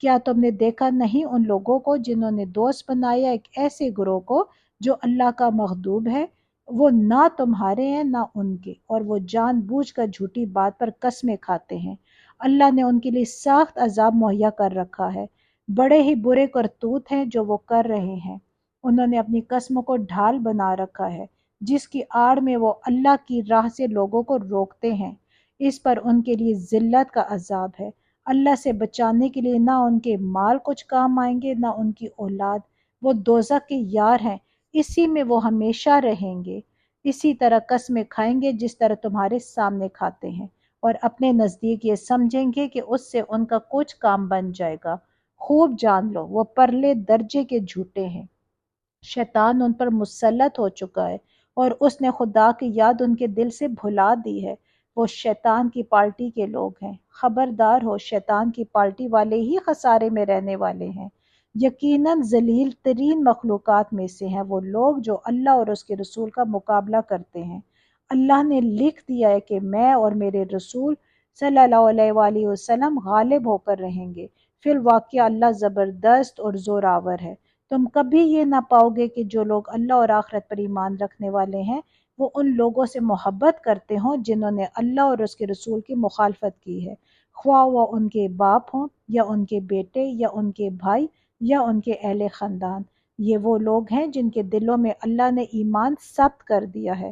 کیا تم نے دیکھا نہیں ان لوگوں کو جنہوں نے دوست بنایا ایک ایسے گروہ کو جو اللہ کا مغضوب ہے؟ وہ نہ تمہارے ہیں نہ ان کے، اور وہ جان بوجھ کر جھوٹی بات پر قسمیں کھاتے ہیں۔ اللہ نے ان کے لیے سخت عذاب مہیا کر رکھا ہے، بڑے ہی برے کرتوت ہیں جو وہ کر رہے ہیں۔ انہوں نے اپنی قسموں کو ڈھال بنا رکھا ہے، جس کی آڑ میں وہ اللہ کی راہ سے لوگوں کو روکتے ہیں۔ اس پر ان کے لیے ذلت کا عذاب ہے۔ اللہ سے بچانے کے لیے نہ ان کے مال کچھ کام آئیں گے نہ ان کی اولاد، وہ دوزخ کے یار ہیں، اسی میں وہ ہمیشہ رہیں گے۔ اسی طرح قسمیں کھائیں گے جس طرح تمہارے سامنے کھاتے ہیں، اور اپنے نزدیک یہ سمجھیں گے کہ اس سے ان کا کچھ کام بن جائے گا۔ خوب جان لو وہ پرلے درجے کے جھوٹے ہیں۔ شیطان ان پر مسلط ہو چکا ہے، اور اس نے خدا کی یاد ان کے دل سے بھلا دی ہے۔ وہ شیطان کی پارٹی کے لوگ ہیں۔ خبردار ہو، شیطان کی پارٹی والے ہی خسارے میں رہنے والے ہیں۔ یقیناً ذلیل ترین مخلوقات میں سے ہیں وہ لوگ جو اللہ اور اس کے رسول کا مقابلہ کرتے ہیں۔ اللہ نے لکھ دیا ہے کہ میں اور میرے رسول صلی اللہ علیہ وآلہ وسلم غالب ہو کر رہیں گے۔ فی الواقعہ اللہ زبردست اور زوراور ہے۔ تم کبھی یہ نہ پاؤ گے کہ جو لوگ اللہ اور آخرت پر ایمان رکھنے والے ہیں وہ ان لوگوں سے محبت کرتے ہوں جنہوں نے اللہ اور اس کے رسول کی مخالفت کی ہے، خواہ وہ ان کے باپ ہوں یا ان کے بیٹے یا ان کے بھائی یا ان کے اہل خاندان۔ یہ وہ لوگ ہیں جن کے دلوں میں اللہ نے ایمان ثبت کر دیا ہے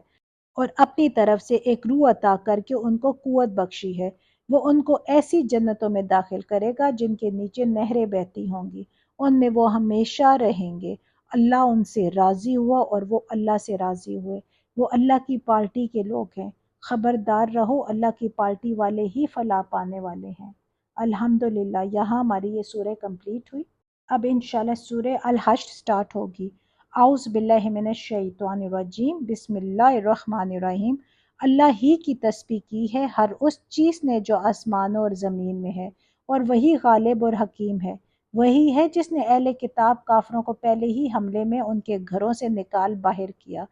اور اپنی طرف سے ایک روح عطا کر کے ان کو قوت بخشی ہے۔ وہ ان کو ایسی جنتوں میں داخل کرے گا جن کے نیچے نہریں بہتی ہوں گی، ان میں وہ ہمیشہ رہیں گے۔ اللہ ان سے راضی ہوا اور وہ اللہ سے راضی ہوئے۔ وہ اللہ کی پارٹی کے لوگ ہیں۔ خبردار رہو، اللہ کی پارٹی والے ہی فلاح پانے والے ہیں۔ الحمدللہ، یہاں ہماری یہ سورہ کمپلیٹ ہوئی۔ اب انشاءاللہ سورہ الحشر سٹارٹ ہوگی۔ اعوذ باللہ من الشیطان الرجیم، بسم اللہ الرحمن الرحیم۔ اللہ ہی کی تسبیح کی ہے ہر اس چیز نے جو آسمانوں اور زمین میں ہے، اور وہی غالب اور حکیم ہے۔ وہی ہے جس نے اہل کتاب کافروں کو پہلے ہی حملے میں ان کے گھروں سے نکال باہر کیا۔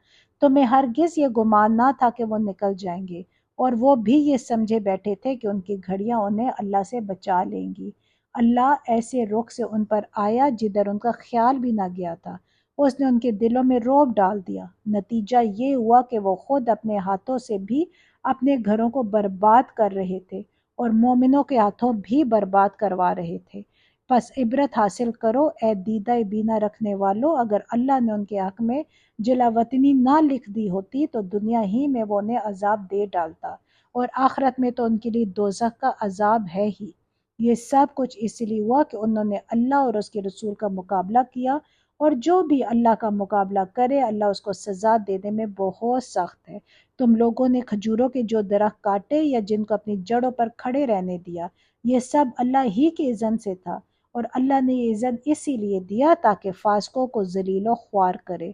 تمہیں ہرگز یہ گمان نہ تھا کہ وہ نکل جائیں گے، اور وہ بھی یہ سمجھے بیٹھے تھے کہ ان کی گھڑیاں انہیں اللہ سے بچا لیں گی۔ اللہ ایسے رخ سے ان پر آیا جدھر ان کا خیال بھی نہ گیا تھا۔ اس نے ان کے دلوں میں رعب ڈال دیا۔ نتیجہ یہ ہوا کہ وہ خود اپنے ہاتھوں سے بھی اپنے گھروں کو برباد کر رہے تھے، اور مومنوں کے ہاتھوں بھی برباد کروا رہے تھے۔ پس عبرت حاصل کرو اے دیدہ بینا رکھنے والو، اگر اللہ نے ان کے حق میں جلا وطنی نہ لکھ دی ہوتی تو دنیا ہی میں وہ انہیں عذاب دے ڈالتا، اور آخرت میں تو ان کے لیے دوزخ کا عذاب ہے ہی۔ یہ سب کچھ اس لیے ہوا کہ انہوں نے اللہ اور اس کے رسول کا مقابلہ کیا، اور جو بھی اللہ کا مقابلہ کرے اللہ اس کو سزا دینے میں بہت سخت ہے۔ تم لوگوں نے کھجوروں کے جو درخت کاٹے یا جن کو اپنی جڑوں پر کھڑے رہنے دیا، یہ سب اللہ ہی کے اذن سے تھا، اور اللہ نے یہ اذن اسی لیے دیا تاکہ فاسقوں کو ذلیل و خوار کرے۔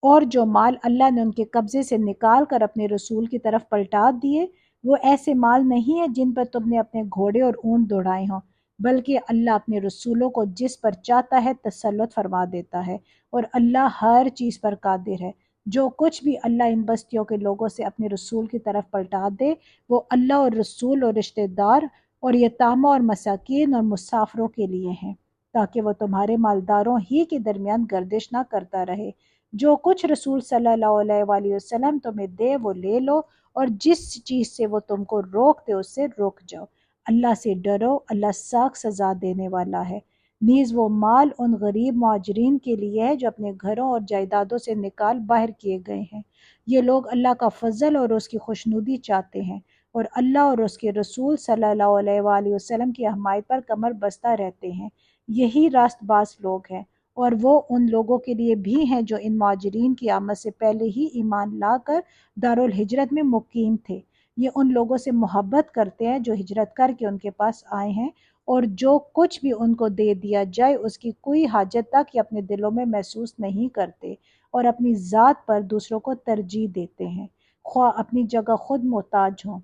اور جو مال اللہ نے ان کے قبضے سے نکال کر اپنے رسول کی طرف پلٹا دیے، وہ ایسے مال نہیں ہیں جن پر تم نے اپنے گھوڑے اور اونٹ دوڑائے ہوں، بلکہ اللہ اپنے رسولوں کو جس پر چاہتا ہے تسلط فرما دیتا ہے، اور اللہ ہر چیز پر قادر ہے۔ جو کچھ بھی اللہ ان بستیوں کے لوگوں سے اپنے رسول کی طرف پلٹا دے، وہ اللہ اور رسول اور رشتہ دار اور یتاموں اور مساکین اور مسافروں کے لیے ہیں، تاکہ وہ تمہارے مالداروں ہی کے درمیان گردش نہ کرتا رہے۔ جو کچھ رسول صلی اللہ علیہ وآلہ وسلم تمہیں دے وہ لے لو، اور جس چیز سے وہ تم کو روک دے اس سے رک جاؤ۔ اللہ سے ڈرو، اللہ سخت سزا دینے والا ہے۔ نیز وہ مال ان غریب مہاجرین کے لیے ہے جو اپنے گھروں اور جائیدادوں سے نکال باہر کیے گئے ہیں۔ یہ لوگ اللہ کا فضل اور اس کی خوشنودی چاہتے ہیں، اور اللہ اور اس کے رسول صلی اللہ علیہ وآلہ وسلم کی حمایت پر کمر بستہ رہتے ہیں۔ یہی راست باز لوگ ہیں، اور وہ ان لوگوں کے لیے بھی ہیں جو ان مہاجرین کی آمد سے پہلے ہی ایمان لا کر دارالہجرت میں مقیم تھے۔ یہ ان لوگوں سے محبت کرتے ہیں جو ہجرت کر کے ان کے پاس آئے ہیں، اور جو کچھ بھی ان کو دے دیا جائے اس کی کوئی حاجت تک یہ اپنے دلوں میں محسوس نہیں کرتے، اور اپنی ذات پر دوسروں کو ترجیح دیتے ہیں، خواہ اپنی جگہ خود محتاج ہوں۔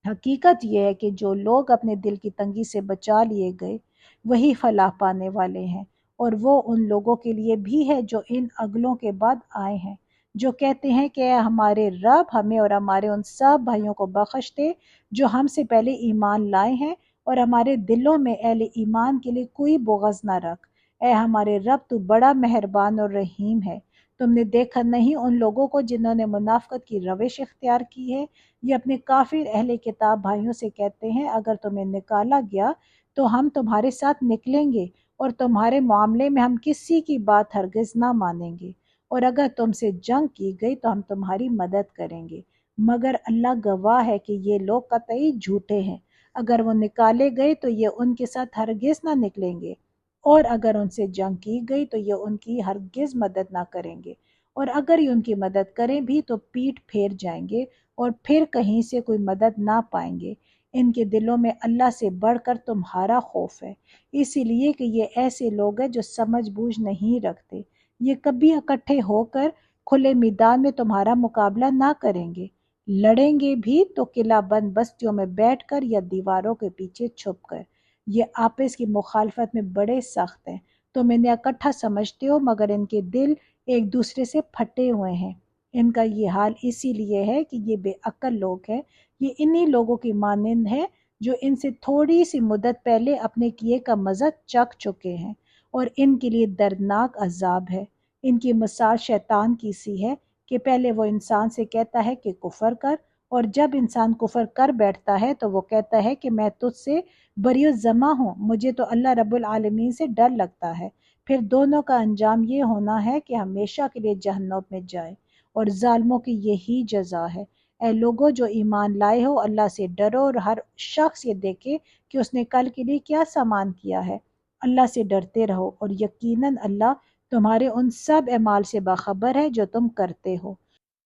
حقیقت یہ ہے کہ جو لوگ اپنے دل کی تنگی سے بچا لیے گئے وہی فلاح پانے والے ہیں، اور وہ ان لوگوں کے لیے بھی ہے جو ان اگلوں کے بعد آئے ہیں، جو کہتے ہیں کہ اے ہمارے رب، ہمیں اور ہمارے ان سب بھائیوں کو بخش دے جو ہم سے پہلے ایمان لائے ہیں، اور ہمارے دلوں میں اہل ایمان کے لیے کوئی بغض نہ رکھ۔ اے ہمارے رب تو بڑا مہربان اور رحیم ہے۔ تم نے دیکھا نہیں ان لوگوں کو جنہوں نے منافقت کی روش اختیار کی ہے؟ یہ اپنے کافر اہل کتاب بھائیوں سے کہتے ہیں اگر تمہیں نکالا گیا تو ہم تمہارے ساتھ نکلیں گے اور تمہارے معاملے میں ہم کسی کی بات ہرگز نہ مانیں گے، اور اگر تم سے جنگ کی گئی تو ہم تمہاری مدد کریں گے، مگر اللہ گواہ ہے کہ یہ لوگ قطعی جھوٹے ہیں۔ اگر وہ نکالے گئے تو یہ ان کے ساتھ ہرگز نہ نکلیں گے، اور اگر ان سے جنگ کی گئی تو یہ ان کی ہرگز مدد نہ کریں گے، اور اگر یہ ان کی مدد کریں بھی تو پیٹھ پھیر جائیں گے اور پھر کہیں سے کوئی مدد نہ پائیں گے۔ ان کے دلوں میں اللہ سے بڑھ کر تمہارا خوف ہے، اسی لیے کہ یہ ایسے لوگ ہیں جو سمجھ بوجھ نہیں رکھتے۔ یہ کبھی اکٹھے ہو کر کھلے میدان میں تمہارا مقابلہ نہ کریں گے، لڑیں گے بھی تو قلعہ بند بستیوں میں بیٹھ کر یا دیواروں کے پیچھے چھپ کر۔ یہ آپس کی مخالفت میں بڑے سخت ہیں، تم انہیں اکٹھا سمجھتے ہو مگر ان کے دل ایک دوسرے سے پھٹے ہوئے ہیں۔ ان کا یہ حال اسی لیے ہے کہ یہ بے عقل لوگ ہیں۔ یہ انہی لوگوں کی مانند ہے جو ان سے تھوڑی سی مدت پہلے اپنے کیے کا مزہ چکھ چکے ہیں، اور ان کے لیے دردناک عذاب ہے۔ ان کی مثال شیطان کی سی ہے کہ پہلے وہ انسان سے کہتا ہے کہ کفر کر، اور جب انسان کفر کر بیٹھتا ہے تو وہ کہتا ہے کہ میں تجھ سے بری الذمہ ہوں، مجھے تو اللہ رب العالمین سے ڈر لگتا ہے۔ پھر دونوں کا انجام یہ ہونا ہے کہ ہمیشہ کے لیے جہنم میں جائیں، اور ظالموں کی یہی جزا ہے۔ اے لوگوں جو ایمان لائے ہو، اللہ سے ڈرو اور ہر شخص یہ دیکھے کہ اس نے کل کے لیے کیا سامان کیا ہے۔ اللہ سے ڈرتے رہو، اور یقیناً اللہ تمہارے ان سب اعمال سے باخبر ہے جو تم کرتے ہو۔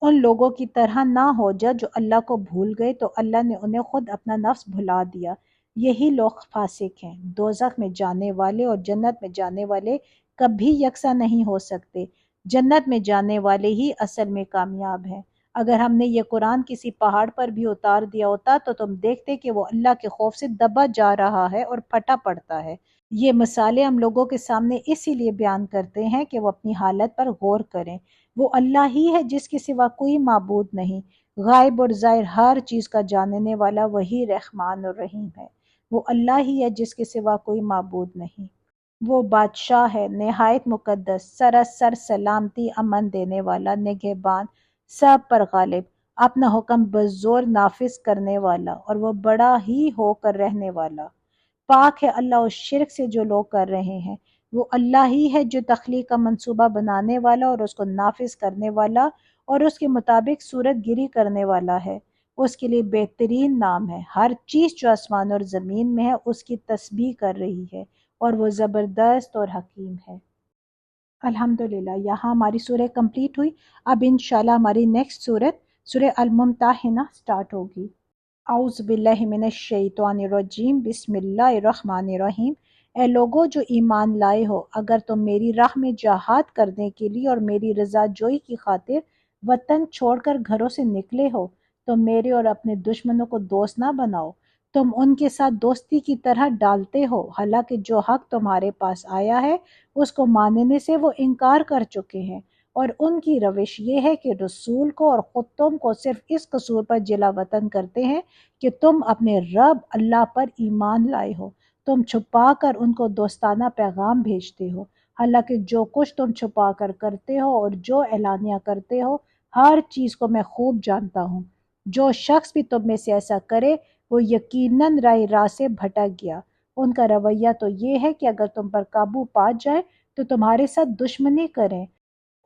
ان لوگوں کی طرح نہ ہو جا جو اللہ کو بھول گئے تو اللہ نے انہیں خود اپنا نفس بھلا دیا۔ یہی لوگ فاسق ہیں۔ دوزخ میں جانے والے اور جنت میں جانے والے کبھی یکساں نہیں ہو سکتے۔ جنت میں جانے والے ہی اصل میں کامیاب ہیں۔ اگر ہم نے یہ قرآن کسی پہاڑ پر بھی اتار دیا ہوتا تو تم دیکھتے کہ وہ اللہ کے خوف سے دبا جا رہا ہے اور پھٹا پڑتا ہے۔ یہ مثالیں ہم لوگوں کے سامنے اسی لیے بیان کرتے ہیں کہ وہ اپنی حالت پر غور کریں۔ وہ اللہ ہی ہے جس کے سوا کوئی معبود نہیں، غائب اور ظاہر ہر چیز کا جاننے والا وہی رحمان اور رحیم ہے۔ وہ اللہ ہی ہے جس کے سوا کوئی معبود نہیں۔ وہ بادشاہ ہے نہایت مقدس، سراسر سلامتی، امن دینے والا، نگہبان، سب پر غالب، اپنا حکم بزور نافذ کرنے والا، اور وہ بڑا ہی ہو کر رہنے والا۔ پاک ہے اللہ اس شرک سے جو لوگ کر رہے ہیں۔ وہ اللہ ہی ہے جو تخلیق کا منصوبہ بنانے والا اور اس کو نافذ کرنے والا اور اس کے مطابق صورت گیری کرنے والا ہے۔ اس کے لیے بہترین نام ہے۔ ہر چیز جو آسمان اور زمین میں ہے اس کی تسبیح کر رہی ہے، اور وہ زبردست اور حکیم ہے۔ الحمدللہ، یہاں ہماری سورہ کمپلیٹ ہوئی۔ اب انشاءاللہ ہماری نیکسٹ سورت سورہ الممتحنہ سٹارٹ ہوگی۔ اعوذ باللہ من الشیطان الرجیم، بسم اللہ الرحمن الرحیم۔ اے لوگو جو ایمان لائے ہو، اگر تم میری راہ میں جہاد کرنے کے لیے اور میری رضا جوئی کی خاطر وطن چھوڑ کر گھروں سے نکلے ہو تو میرے اور اپنے دشمنوں کو دوست نہ بناؤ۔ تم ان کے ساتھ دوستی کی طرح ڈالتے ہو، حالانکہ جو حق تمہارے پاس آیا ہے اس کو ماننے سے وہ انکار کر چکے ہیں، اور ان کی روش یہ ہے کہ رسول کو اور خود تم کو صرف اس قصور پر جلا وطن کرتے ہیں کہ تم اپنے رب اللہ پر ایمان لائے ہو۔ تم چھپا کر ان کو دوستانہ پیغام بھیجتے ہو، حالانکہ جو کچھ تم چھپا کر کرتے ہو اور جو اعلانیہ کرتے ہو ہر چیز کو میں خوب جانتا ہوں۔ جو شخص بھی تم میں سے ایسا کرے وہ یقیناً راہ سے بھٹک گیا۔ ان کا رویہ تو یہ ہے کہ اگر تم پر قابو پا جائے تو تمہارے ساتھ دشمنی کریں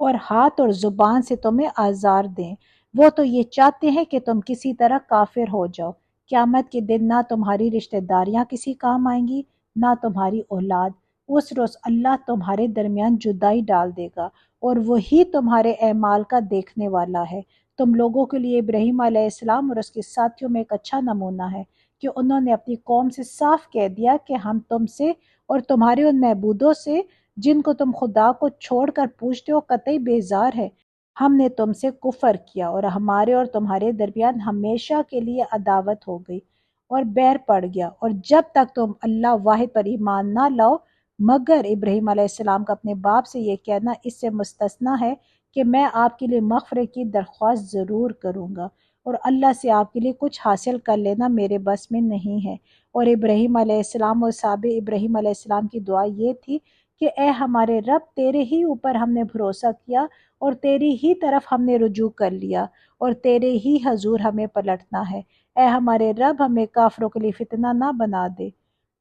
اور ہاتھ اور زبان سے تمہیں آزار دیں۔ وہ تو یہ چاہتے ہیں کہ تم کسی طرح کافر ہو جاؤ۔ قیامت کے دن نہ تمہاری رشتہ داریاں کسی کام آئیں گی، نہ تمہاری اولاد۔ اس روز اللہ تمہارے درمیان جدائی ڈال دے گا، اور وہی تمہارے اعمال کا دیکھنے والا ہے۔ تم لوگوں کے لیے ابراہیم علیہ السلام اور اس کے ساتھیوں میں ایک اچھا نمونہ ہے کہ انہوں نے اپنی قوم سے صاف کہہ دیا کہ ہم تم سے اور تمہارے ان معبودوں سے جن کو تم خدا کو چھوڑ کر پوجتے ہو قطعی بیزار ہے۔ ہم نے تم سے کفر کیا اور ہمارے اور تمہارے درمیان ہمیشہ کے لیے عداوت ہو گئی اور بیر پڑ گیا، اور جب تک تم اللہ واحد پر ایمان نہ لاؤ۔ مگر ابراہیم علیہ السلام کا اپنے باپ سے یہ کہنا اس سے مستثنیٰ ہے کہ میں آپ کے لیے مغفرت کی درخواست ضرور کروں گا، اور اللہ سے آپ کے لیے کچھ حاصل کر لینا میرے بس میں نہیں ہے۔ اور ابراہیم علیہ السلام اور صحابہ ابراہیم علیہ السلام کی دعا یہ تھی کہ اے ہمارے رب، تیرے ہی اوپر ہم نے بھروسہ کیا اور تیری ہی طرف ہم نے رجوع کر لیا اور تیرے ہی حضور ہمیں پلٹنا ہے۔ اے ہمارے رب، ہمیں کافروں کے لیے فتنہ نہ بنا دے،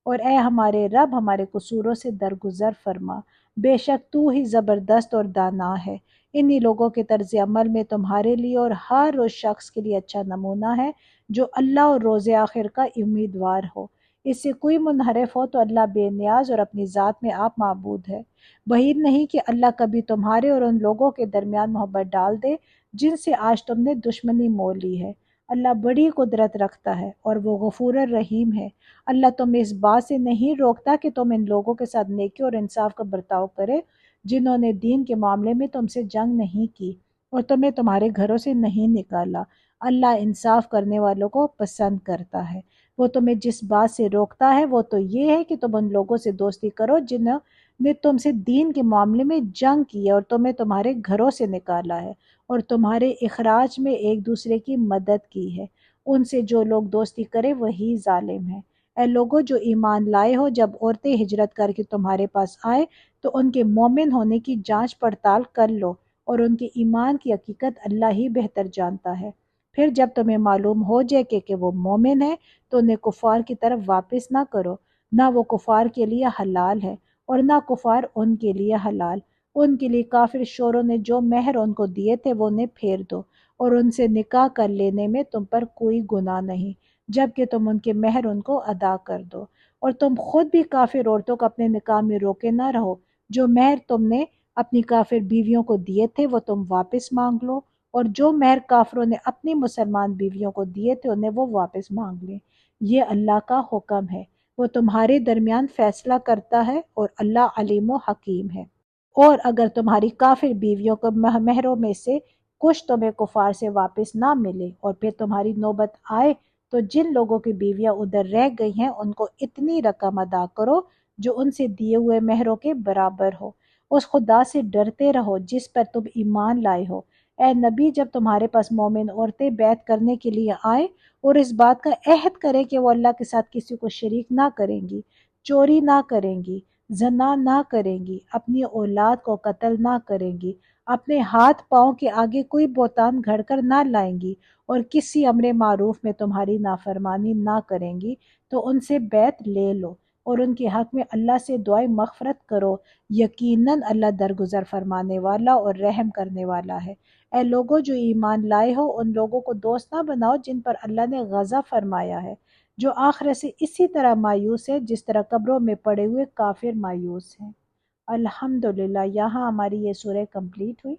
اور اے ہمارے رب، ہمارے قصوروں سے درگزر فرما، بے شک تو ہی زبردست اور دانا ہے۔ انہی لوگوں کے طرز عمل میں تمہارے لیے اور ہر اس شخص کے لیے اچھا نمونہ ہے جو اللہ اور روز آخر کا امیدوار ہو۔ اس سے کوئی منحرف ہو تو اللہ بے نیاز اور اپنی ذات میں آپ معبود ہے۔ بعید نہیں کہ اللہ کبھی تمہارے اور ان لوگوں کے درمیان محبت ڈال دے جن سے آج تم نے دشمنی مول لی ہے۔ اللہ بڑی قدرت رکھتا ہے اور وہ غفور الرحیم ہے۔ اللہ تمہیں اس بات سے نہیں روکتا کہ تم ان لوگوں کے ساتھ نیکی اور انصاف کا برتاؤ کرے جنہوں نے دین کے معاملے میں تم سے جنگ نہیں کی اور تمہیں تمہارے گھروں سے نہیں نکالا۔ اللہ انصاف کرنے والوں کو پسند کرتا ہے۔ وہ تمہیں جس بات سے روکتا ہے وہ تو یہ ہے کہ تم ان لوگوں سے دوستی کرو جنہوں نے تم سے دین کے معاملے میں جنگ کی ہے اور تمہیں تمہارے گھروں سے نکالا ہے اور تمہارے اخراج میں ایک دوسرے کی مدد کی ہے۔ ان سے جو لوگ دوستی کرے وہی ظالم ہے۔ اے لوگوں جو ایمان لائے ہو، جب عورتیں ہجرت کر کے تمہارے پاس آئے تو ان کے مومن ہونے کی جانچ پڑتال کر لو، اور ان کے ایمان کی حقیقت اللہ ہی بہتر جانتا ہے۔ پھر جب تمہیں معلوم ہو جائے کہ وہ مومن ہے تو انہیں کفار کی طرف واپس نہ کرو، نہ وہ کفار کے لیے حلال ہے اور نہ کفار ان کے لیے حلال۔ ان کے لیے کافر شوروں نے جو مہر ان کو دیے تھے وہ انہیں پھیر دو، اور ان سے نکاح کر لینے میں تم پر کوئی گناہ نہیں جبکہ تم ان کے مہر ان کو ادا کر دو۔ اور تم خود بھی کافر عورتوں کو اپنے نکاح میں روکے نہ رہو، جو مہر تم نے اپنی کافر بیویوں کو دیے تھے وہ تم واپس مانگ لو، اور جو مہر کافروں نے اپنی مسلمان بیویوں کو دیے تھے انہیں وہ واپس مانگ لیں۔ یہ اللہ کا حکم ہے، وہ تمہارے درمیان فیصلہ کرتا ہے اور اللہ علیم و حکیم ہے۔ اور اگر تمہاری کافر بیویوں کو مہروں میں سے کچھ تمہیں کفار سے واپس نہ ملے اور پھر تمہاری نوبت آئے تو جن لوگوں کی بیویاں ادھر رہ گئی ہیں ان کو اتنی رقم ادا کرو جو ان سے دیے ہوئے مہروں کے برابر ہو۔ اس خدا سے ڈرتے رہو جس پر تم ایمان لائے ہو۔ اے نبی، جب تمہارے پاس مومن عورتیں بیعت کرنے کے لیے آئیں اور اس بات کا عہد کریں کہ وہ اللہ کے ساتھ کسی کو شریک نہ کریں گی، چوری نہ کریں گی، زنا نہ کریں گی، اپنی اولاد کو قتل نہ کریں گی، اپنے ہاتھ پاؤں کے آگے کوئی بہتان گھڑ کر نہ لائیں گی، اور کسی امر معروف میں تمہاری نافرمانی نہ کریں گی، تو ان سے بیعت لے لو اور ان کے حق میں اللہ سے دعائیں مغفرت کرو، یقیناً اللہ درگزر فرمانے والا اور رحم کرنے والا ہے۔ اے لوگوں جو ایمان لائے ہو، ان لوگوں کو دوست نہ بناؤ جن پر اللہ نے غضب فرمایا ہے، جو آخرت سے اسی طرح مایوس ہے جس طرح قبروں میں پڑے ہوئے کافر مایوس ہیں۔ الحمدللہ، یہاں ہماری یہ سورہ کمپلیٹ ہوئی۔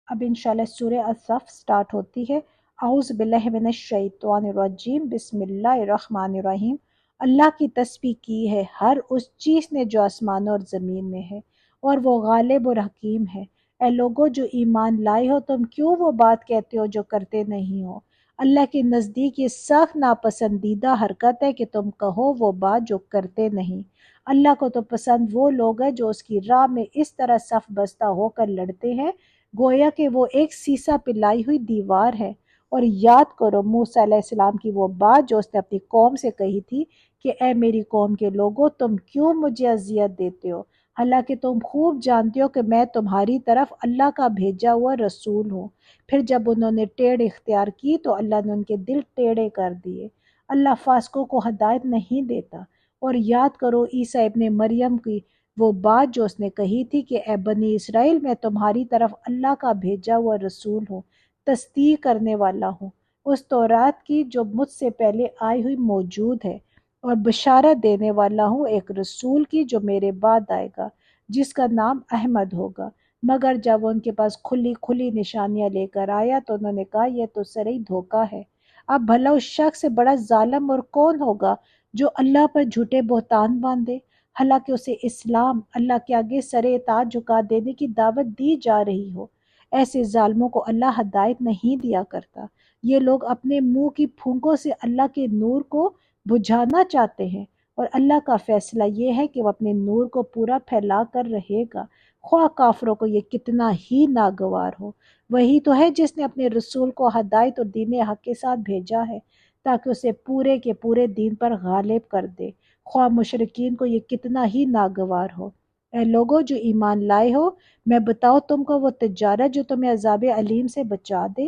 اب انشاءاللہ سورہ الصف سٹارٹ ہوتی ہے۔ اعوذ باللہ من الشیطان الرجیم، بسم اللہ الرحمن الرحیم۔ اللہ کی تسبیح کی ہے ہر اس چیز نے جو آسمانوں اور زمین میں ہے، اور وہ غالب اور حکیم ہے۔ اے لوگوں جو ایمان لائے ہو، تم کیوں وہ بات کہتے ہو جو کرتے نہیں ہو؟ اللہ کے نزدیک یہ سخت ناپسندیدہ حرکت ہے کہ تم کہو وہ بات جو کرتے نہیں۔ اللہ کو تو پسند وہ لوگ ہیں جو اس کی راہ میں اس طرح صف بستہ ہو کر لڑتے ہیں گویا کہ وہ ایک سیسا پلائی ہوئی دیوار ہے۔ اور یاد کرو موسیٰ علیہ السلام کی وہ بات جو اس نے اپنی قوم سے کہی تھی کہ اے میری قوم کے لوگوں، تم کیوں مجھے اذیت دیتے ہو، حالانکہ تم خوب جانتے ہو کہ میں تمہاری طرف اللہ کا بھیجا ہوا رسول ہوں۔ پھر جب انہوں نے ٹیڑھ اختیار کی تو اللہ نے ان کے دل ٹیڑھے کر دیے۔ اللہ فاسقوں کو ہدایت نہیں دیتا۔ اور یاد کرو عیسیٰ ابن مریم کی وہ بات جو اس نے کہی تھی کہ اے بنی اسرائیل، میں تمہاری طرف اللہ کا بھیجا ہوا رسول ہوں، تصدیق کرنے والا ہوں اس تورات کی جو مجھ سے پہلے آئی ہوئی موجود ہے، اور بشارت دینے والا ہوں ایک رسول کی جو میرے بعد آئے گا، جس کا نام احمد ہوگا۔ مگر جب ان کے پاس کھلی کھلی نشانیاں لے کر آیا تو انہوں نے کہا یہ تو سرئی دھوکہ ہے۔ اب بھلا اس شخص سے بڑا ظالم اور کون ہوگا جو اللہ پر جھوٹے بہتان باندھے، حالانکہ اسے اسلام، اللہ کے آگے سر اطاعت جھکا دینے کی دعوت دی جا رہی ہو۔ ایسے ظالموں کو اللہ ہدایت نہیں دیا کرتا۔ یہ لوگ اپنے منہ کی پھونکوں سے اللہ کے نور کو بجھانا چاہتے ہیں، اور اللہ کا فیصلہ یہ ہے کہ وہ اپنے نور کو پورا پھیلا کر رہے گا۔ خواہ کافروں کو یہ کتنا ہی ناگوار ہو۔ وہی تو ہے جس نے اپنے رسول کو ہدایت اور دین حق کے ساتھ بھیجا ہے تاکہ اسے پورے کے پورے دین پر غالب کر دے، خواہ مشرکین کو یہ کتنا ہی ناگوار ہو۔ اے لوگو جو ایمان لائے ہو، میں بتاؤ تم کو وہ تجارت جو تمہیں عذاب علیم سے بچا دے؟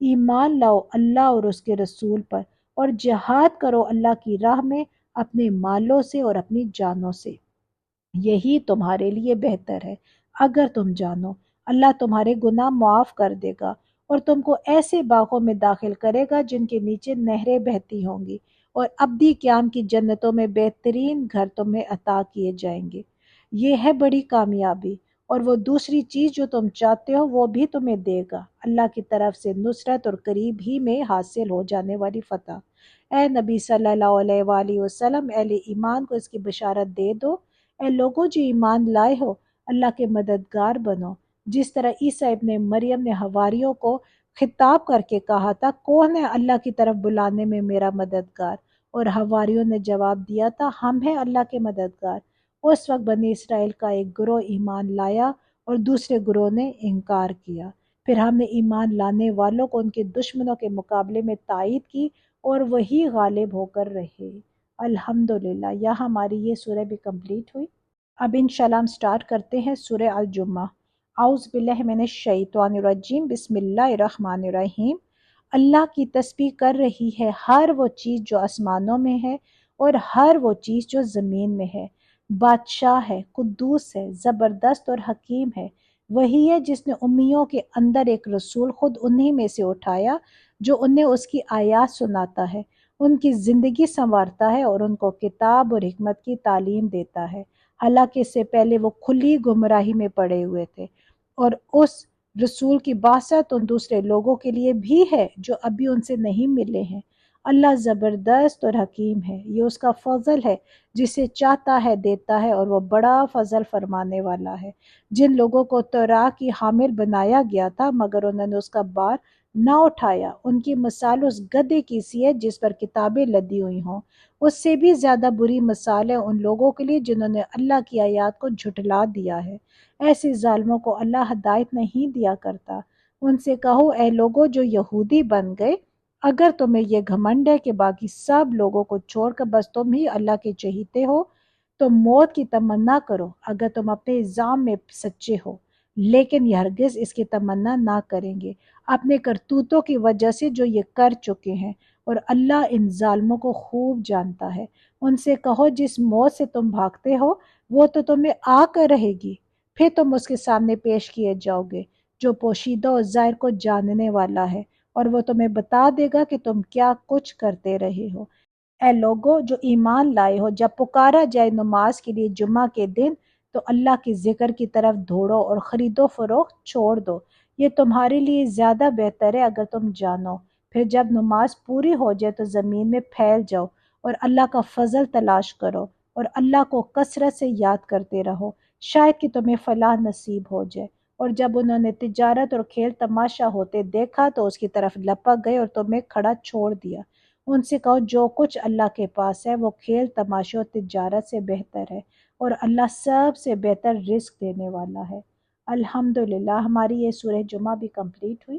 ایمان لاؤ اللہ اور اس کے رسول پر، اور جہاد کرو اللہ کی راہ میں اپنے مالوں سے اور اپنی جانوں سے، یہی تمہارے لیے بہتر ہے اگر تم جانو۔ اللہ تمہارے گناہ معاف کر دے گا اور تم کو ایسے باغوں میں داخل کرے گا جن کے نیچے نہریں بہتی ہوں گی، اور ابدی قیام کی جنتوں میں بہترین گھر تمہیں عطا کیے جائیں گے۔ یہ ہے بڑی کامیابی، اور وہ دوسری چیز جو تم چاہتے ہو وہ بھی تمہیں دے گا، اللہ کی طرف سے نصرت اور قریب ہی میں حاصل ہو جانے والی فتح۔ اے نبی صلی اللہ علیہ وآلہ وسلم، اہل ایمان کو اس کی بشارت دے دو، اے لوگوں جو ایمان لائے ہو اللہ کے مددگار بنو، جس طرح عیسیٰ ابن مریم نے حواریوں کو خطاب کر کے کہا تھا، کون ہے اللہ کی طرف بلانے میں میرا مددگار؟ اور حواریوں نے جواب دیا تھا، ہم ہیں اللہ کے مددگار۔ اس وقت بنی اسرائیل کا ایک گروہ ایمان لایا اور دوسرے گروہ نے انکار کیا، پھر ہم نے ایمان لانے والوں کو ان کے دشمنوں کے مقابلے میں تائید کی اور وہی غالب ہو کر رہے۔ الحمدللہ، یہاں ہماری یہ سورہ بھی کمپلیٹ ہوئی۔ اب انشاءاللہ ہم سٹارٹ کرتے ہیں سورہ الجمعہ۔ اعوذ باللہ من الشیطان الرجیم، بسم اللہ الرحمن الرحیم۔ اللہ کی تسبیح کر رہی ہے ہر وہ چیز جو آسمانوں میں ہے اور ہر وہ چیز جو زمین میں ہے۔ بادشاہ ہے، قدوس ہے، زبردست اور حکیم ہے۔ وہی ہے جس نے امیوں کے اندر ایک رسول خود انہی میں سے اٹھایا جو انہیں اس کی آیات سناتا ہے، ان کی زندگی سنوارتا ہے اور ان کو کتاب اور حکمت کی تعلیم دیتا ہے، حالانکہ اس سے پہلے وہ کھلی گمراہی میں پڑے ہوئے تھے۔ اور اس رسول کی باسط ان دوسرے لوگوں کے لیے بھی ہے جو ابھی ان سے نہیں ملے ہیں۔ اللہ زبردست اور حکیم ہے، یہ اس کا فضل ہے، جسے چاہتا ہے دیتا ہے، اور وہ بڑا فضل فرمانے والا ہے۔ جن لوگوں کو توراہ کی حامل بنایا گیا تھا مگر انہوں نے اس کا بار نہ اٹھایا، ان کی مثال اس گدھے کی سی ہے جس پر کتابیں لدی ہوئی ہوں۔ اس سے بھی زیادہ بری مثال ہے ان لوگوں کے لیے جنہوں نے اللہ کی آیات کو جھٹلا دیا ہے۔ ایسے ظالموں کو اللہ ہدایت نہیں دیا کرتا۔ ان سے کہو، اے لوگوں جو یہودی بن گئے، اگر تمہیں یہ گھمنڈ ہے کہ باقی سب لوگوں کو چھوڑ کر بس تم ہی اللہ کے چہیتے ہو، تو موت کی تمنا کرو اگر تم اپنے الزام میں سچے ہو، لیکن یہ ہرگز اس کی تمنا نہ کریں گے اپنے کرتوتوں کی وجہ سے جو یہ کر چکے ہیں، اور اللہ ان ظالموں کو خوب جانتا ہے۔ ان سے کہو، جس موت سے تم بھاگتے ہو وہ تو تمہیں آ کر رہے گی، پھر تم اس کے سامنے پیش کیے جاؤ گے، جو پوشیدہ اور ظاہر کو جاننے والا ہے، اور وہ تمہیں بتا دے گا کہ تم کیا کچھ کرتے رہے ہو۔ اے لوگو جو ایمان لائے ہو، جب پکارا جائے نماز کے لیے جمعہ کے دن تو اللہ کی ذکر کی طرف دوڑو اور خرید و فروخت چھوڑ دو، یہ تمہارے لیے زیادہ بہتر ہے اگر تم جانو۔ پھر جب نماز پوری ہو جائے تو زمین میں پھیل جاؤ اور اللہ کا فضل تلاش کرو، اور اللہ کو کثرت سے یاد کرتے رہو، شاید کہ تمہیں فلاح نصیب ہو جائے۔ اور جب انہوں نے تجارت اور کھیل تماشا ہوتے دیکھا تو اس کی طرف لپک گئے اور تمہیں کھڑا چھوڑ دیا۔ ان سے کہو، جو کچھ اللہ کے پاس ہے وہ کھیل تماشے اور تجارت سے بہتر ہے، اور اللہ سب سے بہتر رزق دینے والا ہے۔ الحمدللہ، ہماری یہ سورہ جمعہ بھی کمپلیٹ ہوئی۔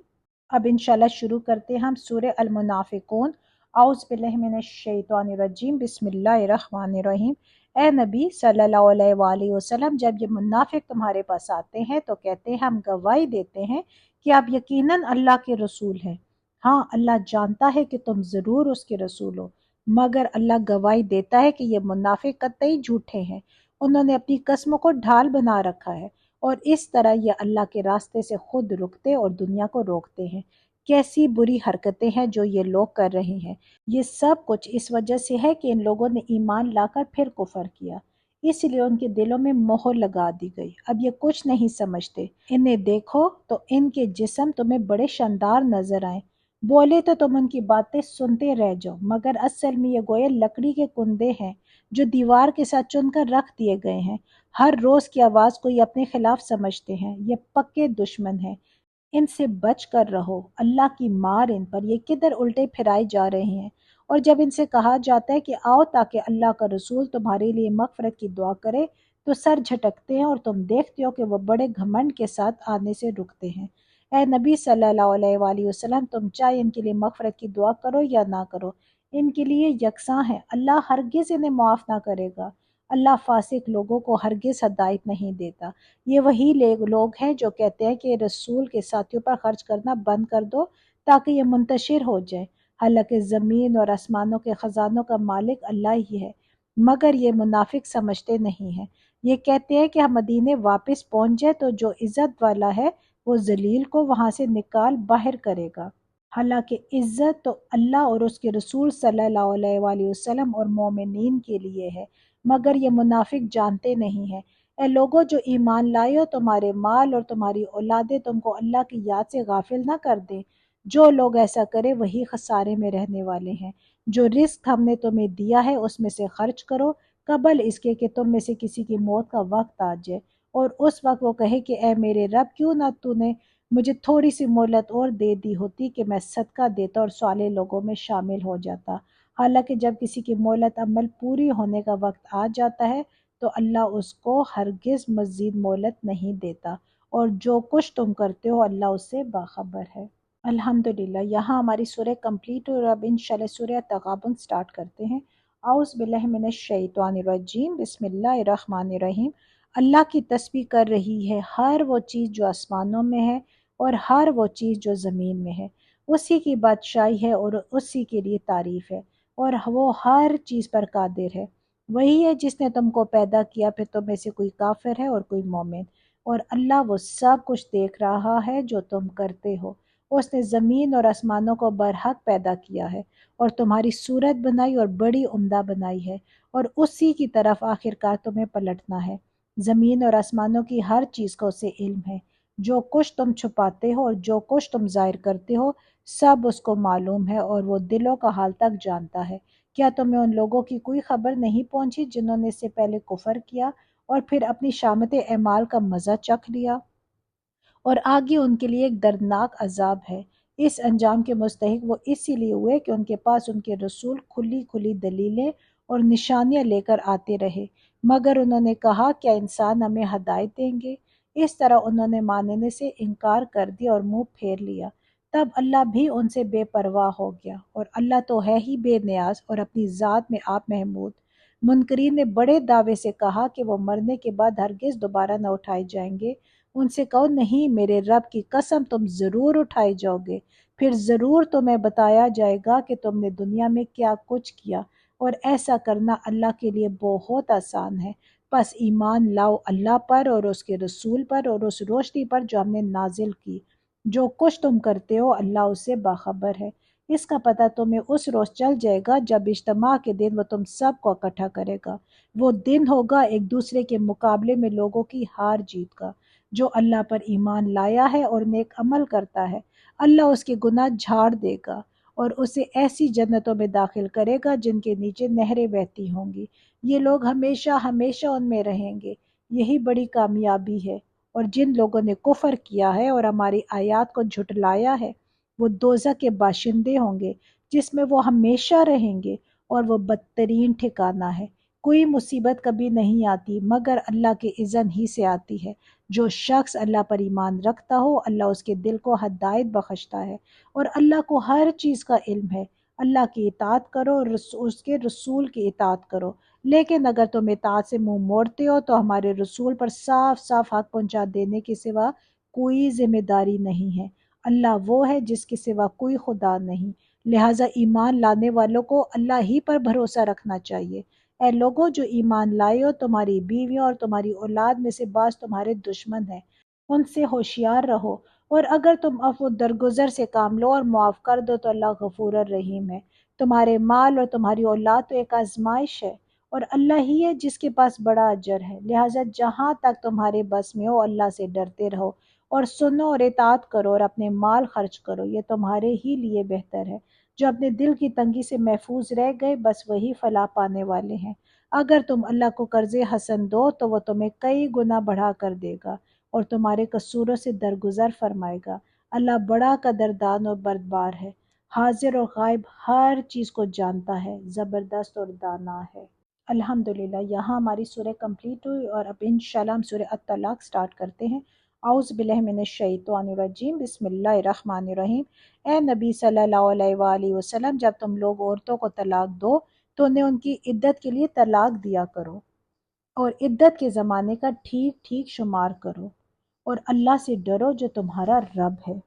اب انشاءاللہ شروع کرتے ہیں ہم سورہ المنافقون۔ اعوذ باللہ من الشیطان الرجیم، بسم اللہ الرحمن الرحیم۔ اے نبی صلی اللہ علیہ وآلہ وسلم، جب یہ منافق تمہارے پاس آتے ہیں تو کہتے ہیں، ہم گواہی دیتے ہیں کہ آپ یقیناً اللہ کے رسول ہیں۔ ہاں، اللہ جانتا ہے کہ تم ضرور اس کے رسول ہو، مگر اللہ گواہی دیتا ہے کہ یہ منافق قطعی جھوٹے ہیں، انہوں نے اپنی قسموں کو ڈھال بنا رکھا ہے، اور اس طرح یہ اللہ کے راستے سے خود رکتے اور دنیا کو روکتے ہیں۔ کیسی بری حرکتیں ہیں جو یہ لوگ کر رہے ہیں۔ یہ سب کچھ اس وجہ سے ہے کہ ان لوگوں نے ایمان لا کر پھر کفر کیا، اس لیے ان کے دلوں میں مہر لگا دی گئی، اب یہ کچھ نہیں سمجھتے۔ انہیں دیکھو تو ان کے جسم تمہیں بڑے شاندار نظر آئیں، بولے تو تم ان کی باتیں سنتے رہ جاؤ، مگر اصل میں یہ گویا لکڑی کے کندے ہیں جو دیوار کے ساتھ چن کر رکھ دیے گئے ہیں۔ ہر روز کی آواز کو یہ اپنے خلاف سمجھتے ہیں، یہ پکے دشمن ہیں، ان سے بچ کر رہو، اللہ کی مار ان پر، یہ کدھر الٹے پھرائے جا رہے ہیں۔ اور جب ان سے کہا جاتا ہے کہ آؤ تاکہ اللہ کا رسول تمہارے لیے مغفرت کی دعا کرے تو سر جھٹکتے ہیں اور تم دیکھتے ہو کہ وہ بڑے گھمنڈ کے ساتھ آنے سے رکتے ہیں۔ اے نبی صلی اللہ علیہ وآلہ وسلم، تم چاہے ان کے لیے مغفرت کی دعا کرو یا نہ کرو، ان کے لیے یکساں ہے، اللہ ہرگز انہیں معاف نہ کرے گا۔ اللہ فاسق لوگوں کو ہرگز ہدایت نہیں دیتا۔ یہ وہی لوگ ہیں جو کہتے ہیں کہ رسول کے ساتھیوں پر خرچ کرنا بند کر دو تاکہ یہ منتشر ہو جائے، حالانکہ زمین اور آسمانوں کے خزانوں کا مالک اللہ ہی ہے، مگر یہ منافق سمجھتے نہیں ہیں۔ یہ کہتے ہیں کہ ہم مدینے واپس پہنچ جائے تو جو عزت والا ہے وہ ذلیل کو وہاں سے نکال باہر کرے گا۔ حالانکہ عزت تو اللہ اور اس کے رسول صلی اللہ علیہ وآلہ وسلم اور مومنین کے لیے ہے، مگر یہ منافق جانتے نہیں ہیں۔ اے لوگو جو ایمان لائے ہو، تمہارے مال اور تمہاری اولادیں تم کو اللہ کی یاد سے غافل نہ کر دیں۔ جو لوگ ایسا کرے وہی خسارے میں رہنے والے ہیں۔ جو رزق ہم نے تمہیں دیا ہے اس میں سے خرچ کرو، قبل اس کے کہ تم میں سے کسی کی موت کا وقت آ جائے، اور اس وقت وہ کہے کہ اے میرے رب، کیوں نہ تو نے مجھے تھوڑی سی مہلت اور دے دی ہوتی کہ میں صدقہ دیتا اور صالح لوگوں میں شامل ہو جاتا۔ حالانکہ جب کسی کی مہلت عمل پوری ہونے کا وقت آ جاتا ہے تو اللہ اس کو ہرگز مزید مہلت نہیں دیتا، اور جو کچھ تم کرتے ہو اللہ اس سے باخبر ہے۔ الحمدللہ، یہاں ہماری سورہ کمپلیٹ اور اب انشاءاللہ سورہ تغابن سٹارٹ کرتے ہیں۔ اعوذ باللہ من الشیطان الرجیم، بسم اللہ الرحمن الرحیم۔ اللہ کی تسبیح کر رہی ہے ہر وہ چیز جو آسمانوں میں ہے اور ہر وہ چیز جو زمین میں ہے، اسی کی بادشاہی ہے اور اسی کے لیے تعریف ہے، اور وہ ہر چیز پر قادر ہے۔ وہی ہے جس نے تم کو پیدا کیا، پھر تم میں سے کوئی کافر ہے اور کوئی مومن، اور اللہ وہ سب کچھ دیکھ رہا ہے جو تم کرتے ہو۔ اس نے زمین اور آسمانوں کو برحق پیدا کیا ہے اور تمہاری صورت بنائی اور بڑی عمدہ بنائی ہے، اور اسی کی طرف آخرکار تمہیں پلٹنا ہے۔ زمین اور آسمانوں کی ہر چیز کا اسے علم ہے، جو کچھ تم چھپاتے ہو اور جو کچھ تم ظاہر کرتے ہو سب اس کو معلوم ہے، اور وہ دلوں کا حال تک جانتا ہے۔ کیا تمہیں ان لوگوں کی کوئی خبر نہیں پہنچی جنہوں نے اس سے پہلے کفر کیا اور پھر اپنی شامت اعمال کا مزہ چکھ لیا؟ اور آگے ان کے لیے ایک دردناک عذاب ہے۔ اس انجام کے مستحق وہ اسی لیے ہوئے کہ ان کے پاس ان کے رسول کھلی کھلی دلیلیں اور نشانیاں لے کر آتے رہے، مگر انہوں نے کہا کیا انسان ہمیں ہدایت دیں گے؟ اس طرح انہوں نے ماننے سے انکار کر دیا اور منہ پھیر لیا۔ تب اللہ بھی ان سے بے پرواہ ہو گیا، اور اللہ تو ہے ہی بے نیاز اور اپنی ذات میں آپ محمود۔ منکرین نے بڑے دعوے سے کہا کہ وہ مرنے کے بعد ہرگز دوبارہ نہ اٹھائے جائیں گے۔ ان سے کہو نہیں، میرے رب کی قسم تم ضرور اٹھائے جاؤ گے، پھر ضرور تمہیں بتایا جائے گا کہ تم نے دنیا میں کیا کچھ کیا، اور ایسا کرنا اللہ کے لیے بہت آسان ہے۔ پس ایمان لاؤ اللہ پر اور اس کے رسول پر اور اس روشنی پر جو ہم نے نازل کی۔ جو کچھ تم کرتے ہو اللہ اس سے باخبر ہے۔ اس کا پتہ تمہیں اس روز چل جائے گا جب اجتماع کے دن وہ تم سب کو اکٹھا کرے گا۔ وہ دن ہوگا ایک دوسرے کے مقابلے میں لوگوں کی ہار جیت کا۔ جو اللہ پر ایمان لایا ہے اور نیک عمل کرتا ہے، اللہ اس کے گناہ جھاڑ دے گا اور اسے ایسی جنتوں میں داخل کرے گا جن کے نیچے نہریں بہتی ہوں گی۔ یہ لوگ ہمیشہ ہمیشہ ان میں رہیں گے، یہی بڑی کامیابی ہے۔ اور جن لوگوں نے کفر کیا ہے اور ہماری آیات کو جھٹلایا ہے، وہ دوزخ کے باشندے ہوں گے جس میں وہ ہمیشہ رہیں گے، اور وہ بدترین ٹھکانہ ہے۔ کوئی مصیبت کبھی نہیں آتی مگر اللہ کے اذن ہی سے آتی ہے۔ جو شخص اللہ پر ایمان رکھتا ہو اللہ اس کے دل کو ہدایت بخشتا ہے، اور اللہ کو ہر چیز کا علم ہے۔ اللہ کی اطاعت کرو اور اس کے رسول کی اطاعت کرو، لیکن اگر تم اطاعت سے منہ موڑتے ہو تو ہمارے رسول پر صاف صاف حق پہنچا دینے کے سوا کوئی ذمہ داری نہیں ہے۔ اللہ وہ ہے جس کے سوا کوئی خدا نہیں، لہٰذا ایمان لانے والوں کو اللہ ہی پر بھروسہ رکھنا چاہیے۔ اے لوگو جو ایمان لائے ہو، تمہاری بیویوں اور تمہاری اولاد میں سے بعض تمہارے دشمن ہیں، ان سے ہوشیار رہو، اور اگر تم عفو درگزر سے کام لو اور معاف کر دو تو اللہ غفور الرحیم ہے۔ تمہارے مال اور تمہاری اولاد تو ایک آزمائش ہے، اور اللہ ہی ہے جس کے پاس بڑا اجر ہے، لہٰذا جہاں تک تمہارے بس میں ہو اللہ سے ڈرتے رہو، اور سنو اور اطاعت کرو اور اپنے مال خرچ کرو، یہ تمہارے ہی لیے بہتر ہے۔ جو اپنے دل کی تنگی سے محفوظ رہ گئے بس وہی فلاح پانے والے ہیں۔ اگر تم اللہ کو قرض حسن دو تو وہ تمہیں کئی گنا بڑھا کر دے گا اور تمہارے قصوروں سے درگزر فرمائے گا۔ اللہ بڑا قدردان اور بردبار ہے، حاضر اور غائب ہر چیز کو جانتا ہے، زبردست اور دانا ہے۔ الحمدللہ یہاں ہماری سورہ کمپلیٹ ہوئی، اور اب انشاءاللہ ہم سورہ الطلاق سٹارٹ کرتے ہیں۔ اعوذ باللہ من الشیطان الرجیم، بسم اللہ الرحمن الرحیم۔ اے نبی صلی اللہ علیہ وآلہ وسلم، جب تم لوگ عورتوں کو طلاق دو تو انہیں ان کی عدت کے لیے طلاق دیا کرو، اور عدت کے زمانے کا ٹھیک ٹھیک شمار کرو، اور اللہ سے ڈرو جو تمہارا رب ہے۔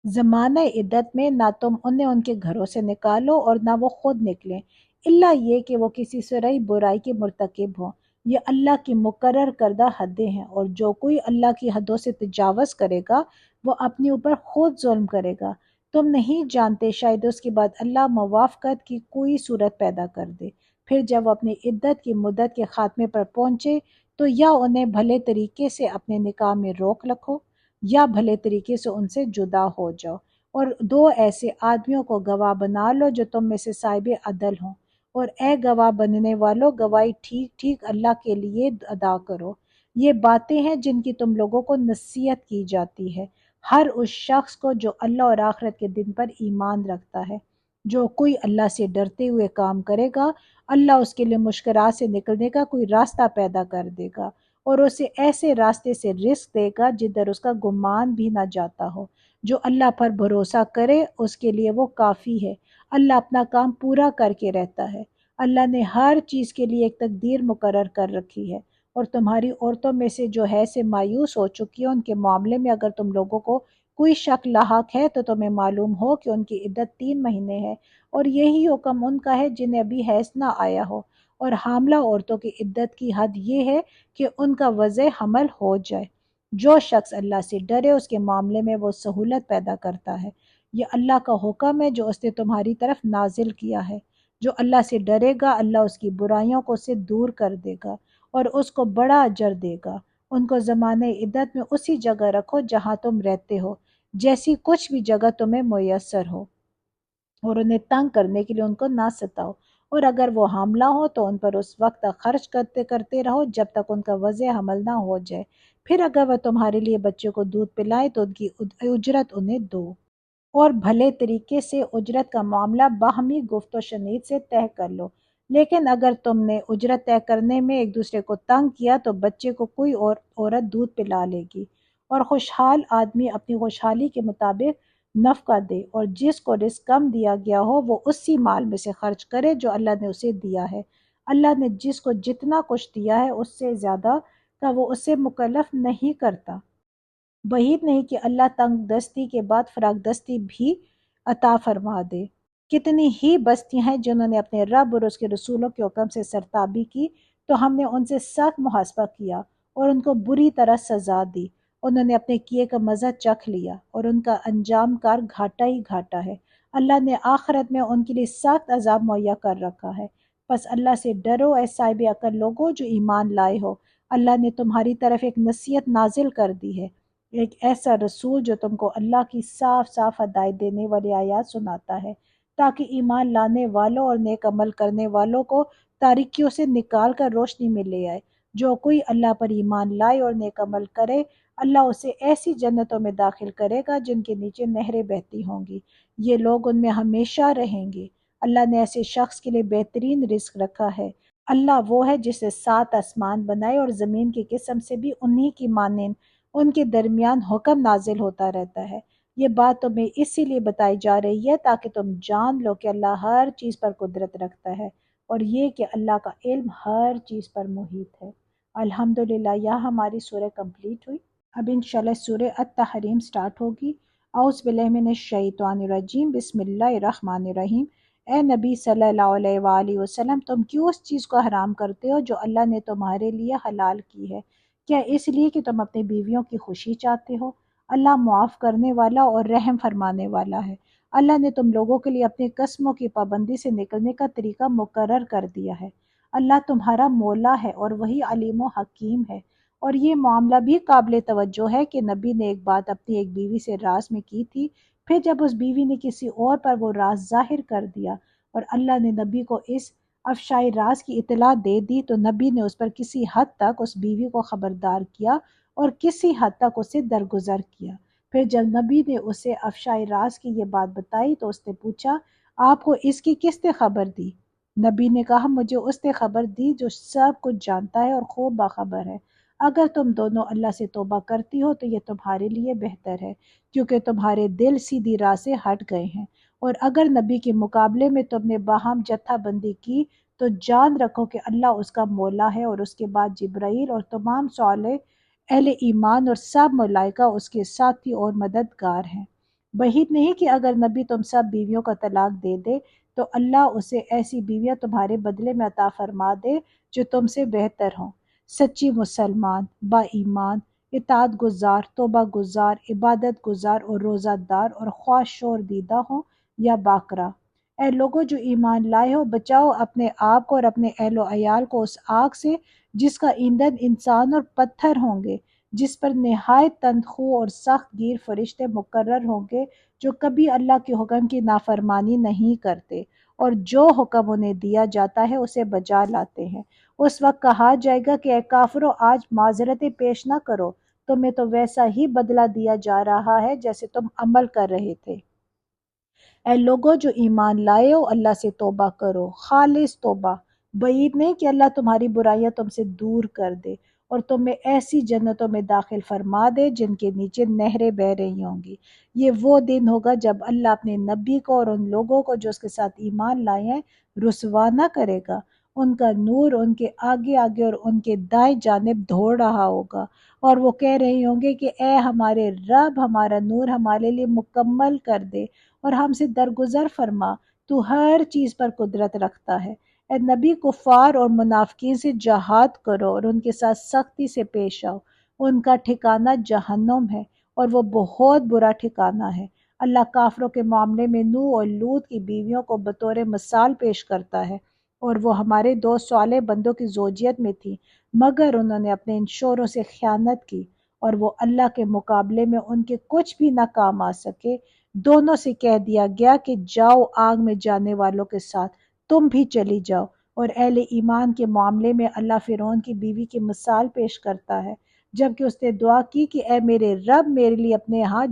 زمانہ عدت میں نہ تم انہیں ان کے گھروں سے نکالو اور نہ وہ خود نکلیں، الا یہ کہ وہ کسی شرعی برائی کے مرتکب ہوں۔ یہ اللہ کی مقرر کردہ حدیں ہیں، اور جو کوئی اللہ کی حدوں سے تجاوز کرے گا وہ اپنے اوپر خود ظلم کرے گا۔ تم نہیں جانتے شاید اس کے بعد اللہ موافقت کی کوئی صورت پیدا کر دے۔ پھر جب وہ اپنی عدت کی مدت کے خاتمے پر پہنچے تو یا انہیں بھلے طریقے سے اپنے نکاح میں روک رکھو، یا بھلے طریقے سے ان سے جدا ہو جاؤ، اور دو ایسے آدمیوں کو گواہ بنا لو جو تم میں سے صاحب عدل ہوں، اور اے گواہ بننے والو، گواہی ٹھیک ٹھیک اللہ کے لیے ادا کرو۔ یہ باتیں ہیں جن کی تم لوگوں کو نصیحت کی جاتی ہے، ہر اس شخص کو جو اللہ اور آخرت کے دن پر ایمان رکھتا ہے۔ جو کوئی اللہ سے ڈرتے ہوئے کام کرے گا، اللہ اس کے لیے مشکلات سے نکلنے کا کوئی راستہ پیدا کر دے گا، اور اسے ایسے راستے سے رزق دے گا جدھر اس کا گمان بھی نہ جاتا ہو۔ جو اللہ پر بھروسہ کرے اس کے لیے وہ کافی ہے، اللہ اپنا کام پورا کر کے رہتا ہے۔ اللہ نے ہر چیز کے لیے ایک تقدیر مقرر کر رکھی ہے، اور تمہاری عورتوں میں سے جو ہے سے مایوس ہو چکی ہے، ان کے معاملے میں اگر تم لوگوں کو کوئی شک لاحق ہے تو تمہیں معلوم ہو کہ ان کی عدت 3 مہینے ہے، اور یہی حکم ان کا ہے جنہیں ابھی حیض نہ آیا ہو، اور حاملہ عورتوں کی عدت کی حد یہ ہے کہ ان کا وضع حمل ہو جائے۔ جو شخص اللہ سے ڈرے اس کے معاملے میں وہ سہولت پیدا کرتا ہے۔ یہ اللہ کا حکم ہے جو اس نے تمہاری طرف نازل کیا ہے۔ جو اللہ سے ڈرے گا اللہ اس کی برائیوں کو اس سے دور کر دے گا، اور اس کو بڑا اجر دے گا۔ ان کو زمانے عدت میں اسی جگہ رکھو جہاں تم رہتے ہو، جیسی کچھ بھی جگہ تمہیں میسر ہو، اور انہیں تنگ کرنے کے لیے ان کو نہ ستاؤ، اور اگر وہ حاملہ ہو تو ان پر اس وقت تک خرچ کرتے رہو جب تک ان کا وضع حمل نہ ہو جائے۔ پھر اگر وہ تمہارے لیے بچے کو دودھ پلائے تو ان کی اجرت انہیں دو، اور بھلے طریقے سے اجرت کا معاملہ باہمی گفت و شنید سے طے کر لو۔ لیکن اگر تم نے اجرت طے کرنے میں ایک دوسرے کو تنگ کیا تو بچے کو کوئی اور عورت دودھ پلا لے گی، اور خوشحال آدمی اپنی خوشحالی کے مطابق نفقہ دے، اور جس کو رزق کم دیا گیا ہو وہ اسی مال میں سے خرچ کرے جو اللہ نے اسے دیا ہے۔ اللہ نے جس کو جتنا کچھ دیا ہے اس سے زیادہ کا وہ اسے مکلف نہیں کرتا۔ بعید نہیں کہ اللہ تنگ دستی کے بعد فراخ دستی بھی عطا فرما دے۔ کتنی ہی بستیاں ہیں جنہوں نے اپنے رب اور اس کے رسولوں کے حکم سے سرتابی کی تو ہم نے ان سے سخت محاسبہ کیا اور ان کو بری طرح سزا دی۔ انہوں نے اپنے کیے کا مزہ چکھ لیا اور ان کا انجام کار گھاٹا ہی گھاٹا ہے۔ اللہ نے آخرت میں ان کے لیے سخت عذاب مہیا کر رکھا ہے۔ بس اللہ سے ڈرو اے صاحب عقل لوگو جو ایمان لائے ہو۔ اللہ نے تمہاری طرف ایک نصیحت نازل کر دی ہے، ایک ایسا رسول جو تم کو اللہ کی صاف صاف ہدایت دینے والی آیات سناتا ہے، تاکہ ایمان لانے والوں اور نیک عمل کرنے والوں کو تاریکیوں سے نکال کر روشنی میں لے آئے۔ جو کوئی اللہ پر ایمان لائے اور نیک عمل کرے، اللہ اسے ایسی جنتوں میں داخل کرے گا جن کے نیچے نہریں بہتی ہوں گی، یہ لوگ ان میں ہمیشہ رہیں گے۔ اللہ نے ایسے شخص کے لیے بہترین رزق رکھا ہے۔ اللہ وہ ہے جس نے 7 آسمان بنائے اور زمین کی قسم سے بھی انہی کی مانند ان کے درمیان حکم نازل ہوتا رہتا ہے۔ یہ بات تمہیں اسی لیے بتائی جا رہی ہے تاکہ تم جان لو کہ اللہ ہر چیز پر قدرت رکھتا ہے، اور یہ کہ اللہ کا علم ہر چیز پر محیط ہے۔ الحمدللہ یہاں ہماری سورہ کمپلیٹ ہوئی۔ اب انشاءاللہ سورہ التحریم سٹارٹ ہوگی۔ اعوذ باللہ من الشیطان الرجیم، بسم اللہ الرحمن الرحیم۔ اے نبی صلی اللہ علیہ وآلہ وسلم، تم کیوں اس چیز کو حرام کرتے ہو جو اللہ نے تمہارے لیے حلال کی ہے؟ کیا اس لیے کہ تم اپنی بیویوں کی خوشی چاہتے ہو؟ اللہ معاف کرنے والا اور رحم فرمانے والا ہے۔ اللہ نے تم لوگوں کے لیے اپنی قسموں کی پابندی سے نکلنے کا طریقہ مقرر کر دیا ہے۔ اللہ تمہارا مولا ہے اور وہی علیم و حکیم ہے۔ اور یہ معاملہ بھی قابل توجہ ہے کہ نبی نے ایک بات اپنی ایک بیوی سے راز میں کی تھی، پھر جب اس بیوی نے کسی اور پر وہ راز ظاہر کر دیا اور اللہ نے نبی کو اس افشائے راز کی اطلاع دے دی تو نبی نے اس پر کسی حد تک اس بیوی کو خبردار کیا اور کسی حد تک اسے درگزر کیا۔ پھر جب نبی نے اسے افشائے راز کی یہ بات بتائی تو اس نے پوچھا، آپ کو اس کی کس نے خبر دی؟ نبی نے کہا مجھے اس نے خبر دی جو سب کچھ جانتا ہے اور خوب باخبر ہے۔ اگر تم دونوں اللہ سے توبہ کرتی ہو تو یہ تمہارے لیے بہتر ہے، کیونکہ تمہارے دل سیدھی راہ سے ہٹ گئے ہیں۔ اور اگر نبی کے مقابلے میں تم نے باہم جتھا بندی کی تو جان رکھو کہ اللہ اس کا مولا ہے، اور اس کے بعد جبرائیل اور تمام صالح اہل ایمان اور سب ملائکہ اس کے ساتھی اور مددگار ہیں۔ بعید نہیں کہ اگر نبی تم سب بیویوں کا طلاق دے دے تو اللہ اسے ایسی بیویاں تمہارے بدلے میں عطا فرما دے جو تم سے بہتر ہوں۔ سچی مسلمان، با ایمان، اطاعت گزار، توبہ گزار، عبادت گزار اور روزہ دار، اور خواہ شور دیدہ ہوں یا باقرہ۔ اے لوگو جو ایمان لائے ہو، بچاؤ اپنے آپ کو اور اپنے اہل و عیال کو اس آگ سے جس کا ایندھن انسان اور پتھر ہوں گے، جس پر نہایت تندخو اور سخت گیر فرشتے مقرر ہوں گے جو کبھی اللہ کے حکم کی نافرمانی نہیں کرتے، اور جو حکم انہیں دیا جاتا ہے اسے بجا لاتے ہیں۔ اس وقت کہا جائے گا کہ اے کافرو، آج معذرتیں پیش نہ کرو، تمہیں تو ویسا ہی بدلہ دیا جا رہا ہے جیسے تم عمل کر رہے تھے۔ اے لوگو جو ایمان لائے ہو، اللہ سے توبہ کرو، خالص توبہ۔ بعید نہیں کہ اللہ تمہاری برائیاں تم سے دور کر دے اور تمہیں ایسی جنتوں میں داخل فرما دے جن کے نیچے نہریں بہہ رہی ہوں گی۔ یہ وہ دن ہوگا جب اللہ اپنے نبی کو اور ان لوگوں کو جو اس کے ساتھ ایمان لائے ہیں رسوا نہ کرے گا۔ ان کا نور ان کے آگے آگے اور ان کے دائیں جانب دوڑ رہا ہوگا، اور وہ کہہ رہے ہوں گے کہ اے ہمارے رب، ہمارا نور ہمارے لیے مکمل کر دے اور ہم سے درگزر فرما، تو ہر چیز پر قدرت رکھتا ہے۔ اے نبی، کفار اور منافقین سے جہاد کرو اور ان کے ساتھ سختی سے پیش آؤ، ان کا ٹھکانہ جہنم ہے اور وہ بہت برا ٹھکانہ ہے۔ اللہ کافروں کے معاملے میں نوح اور لوط کی بیویوں کو بطور مثال پیش کرتا ہے، اور وہ ہمارے دو صالح بندوں کی زوجیت میں تھی، مگر انہوں نے اپنے ان شوہروں سے خیانت کی، اور وہ اللہ کے مقابلے میں ان کے کچھ بھی نہ کام آ سکے۔ دونوں سے کہہ دیا گیا کہ جاؤ آگ میں جانے والوں کے ساتھ، تم بھی چلی جاؤ۔ اور اہل ایمان کے معاملے میں اللہ فرعون کی بیوی کی مثال پیش کرتا ہے، جبکہ اس نے دعا کی کہ اے میرے رب، میرے لیے اپنے ہاں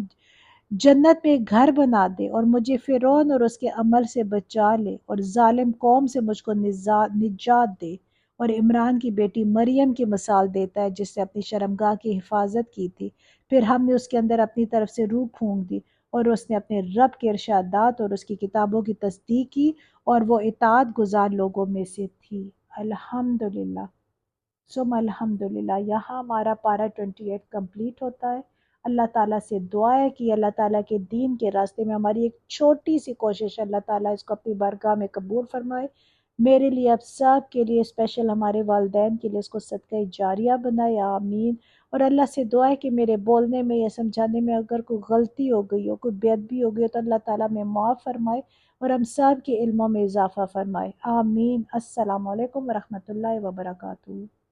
جنت میں ایک گھر بنا دے اور مجھے فرعون اور اس کے عمل سے بچا لے اور ظالم قوم سے مجھ کو نجات دے۔ اور عمران کی بیٹی مریم کی مثال دیتا ہے جس نے اپنی شرمگاہ کی حفاظت کی تھی، پھر ہم نے اس کے اندر اپنی طرف سے روح پھونک دی اور اس نے اپنے رب کے ارشادات اور اس کی کتابوں کی تصدیق کی، اور وہ اطاعت گزار لوگوں میں سے تھی۔ الحمدللہ ثم الحمدللہ۔ یہاں ہمارا پارہ 28 کمپلیٹ ہوتا ہے۔ اللہ تعالیٰ سے دعا ہے کہ اللہ تعالیٰ کے دین کے راستے میں ہماری ایک چھوٹی سی کوشش، اللہ تعالیٰ اس کو اپنی بارگاہ میں قبول فرمائے۔ میرے لیے، اب سب کے لیے، اسپیشل ہمارے والدین کے لیے اس کو صدقہ جاریہ بنائے، آمین۔ اور اللہ سے دعا ہے کہ میرے بولنے میں یا سمجھانے میں اگر کوئی غلطی ہو گئی ہو، کوئی بے ادبی ہو گئی ہو، تو اللہ تعالیٰ میں معاف فرمائے اور ہم سب کے علموں میں اضافہ فرمائے، آمین۔ السلام علیکم ورحمۃ اللہ وبرکاتہ۔